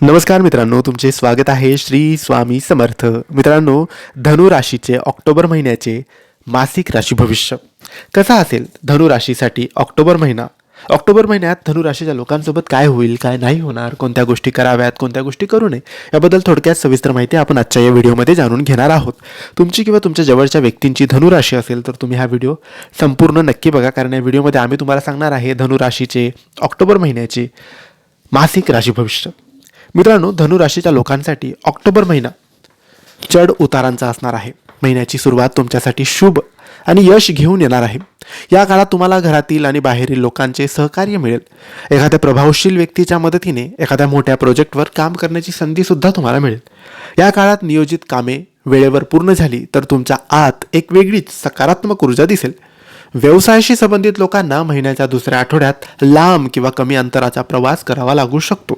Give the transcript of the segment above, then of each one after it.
नमस्कार मित्रांनो, तुमचे स्वागत आहे श्री स्वामी समर्थ. मित्रांनो, धनु राशीचे ऑक्टोबर महिन्याचे मासिक राशी भविष्य कसा असेल धनु राशीसाठी ऑक्टोबर महिना. ऑक्टोबर महिन्यात धनु राशीच्या लोकांसोबत काय होईल, काय नाही होणार, कोणत्या गोष्टी कराव्यात, कोणत्या गोष्टी करू नये, याबद्दल थोडक्यात सविस्तर माहिती आपण आजच्या या व्हिडिओमध्ये जाणून घेणार आहोत. तुमची किंवा तुमच्या जवळच्या व्यक्तींची धनु राशी असेल तर तुम्ही हा व्हिडिओ संपूर्ण नक्की बघा, कारण या व्हिडिओमध्ये आम्ही तुम्हाला सांगणार आहे धनु राशीचे ऑक्टोबर महिन्याचे मासिक राशी भविष्य. मित्रांनो, धनु राशीच्या लोकांसाठी ऑक्टोबर महिना चढ उतारांचा असणार आहे. महिन्याची सुरुवात तुमच्यासाठी शुभ आणि यश घेऊन येणार आहे. या काळात तुम्हाला घरातील आणि बाहेरील लोकांचे सहकार्य मिळेल. एखाद्या प्रभावशील व्यक्तीच्या मदतीने एखाद्या मोठ्या प्रोजेक्टवर काम करण्याची संधीसुद्धा तुम्हाला मिळेल. या काळात नियोजित कामे वेळेवर पूर्ण झाली तर तुमच्या आत एक वेगळीच सकारात्मक ऊर्जा दिसेल. व्यवसायाशी संबंधित लोकांना महिन्याच्या दुसऱ्या आठवड्यात लांब किंवा कमी अंतराचा प्रवास करावा लागू शकतो.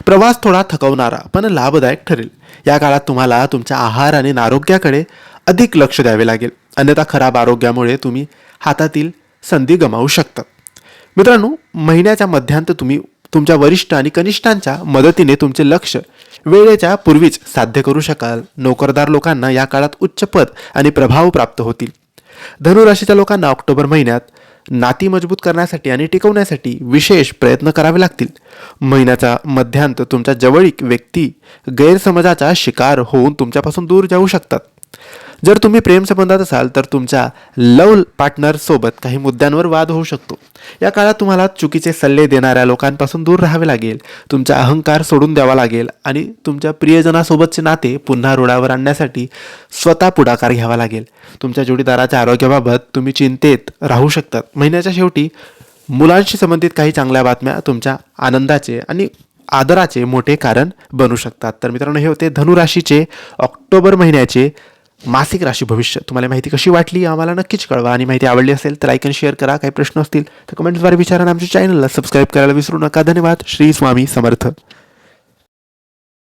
प्रवास थोडा थकवणारा पण लाभदायक ठरेल. या काळात तुम्हाला तुमच्या आहार आणि आरोग्याकडे अधिक लक्ष द्यावे लागेल, अन्यथा खराब आरोग्यामुळे तुम्ही हातातील संधी गमावू शकता. मित्रांनो, महिन्याच्या मध्यांत तुम्ही तुमच्या वरिष्ठ आणि कनिष्ठांच्या मदतीने तुमचे लक्ष वेळेच्या पूर्वीच साध्य करू शकाल. नोकरदार लोकांना या काळात उच्च पद आणि प्रभाव प्राप्त होतील. धनु राशीच्या लोकांना ऑक्टोबर महिन्यात नाती मजबूत करण्यासाठी आणि टिकवण्यासाठी विशेष प्रयत्न करावे लागतील. महिन्याचा मध्यांत तुमच्या जवळीक व्यक्ती गैरसमजाचा शिकार होऊन तुमच्यापासून दूर जाऊ शकतात. जर तुम्ही प्रेम संबंधात असाल तर तुमच्या लव्ह पार्टनर सोबत काही मुद्द्यांवर वाद होऊ शकतो. या काळात तुम्हाला चुकीचे सल्ले देणाऱ्या लोकांपासून दूर राहावे लागेल. तुमचा अहंकार सोडून द्यावा लागेल आणि तुमच्या प्रियजनासोबतचे नाते पुन्हा रुळावर आणण्यासाठी स्वतः पुढाकार घ्यावा लागेल. तुमच्या जोडीदाराच्या आरोग्याबाबत तुम्ही चिंतेत राहू शकतात. महिन्याच्या शेवटी मुलांशी संबंधित काही चांगल्या बातम्या तुमच्या आनंदाचे आणि आदराचे मोठे कारण बनू शकतात. तर मित्रांनो, हे होते धनु राशीचे ऑक्टोबर महिन्याचे मासिक राशी भविष्य. तुम्हाला माहिती कशी वाटली आम्हाला नक्कीच कळवा, आणि माहिती आवडली असेल तर लाईक आणि शेअर करा. काही प्रश्न असतील तर कमेंट्सद्वारे विचारा. आमच्या चॅनलला सबस्क्राईब करायला विसरू नका. धन्यवाद. श्री स्वामी समर्थ.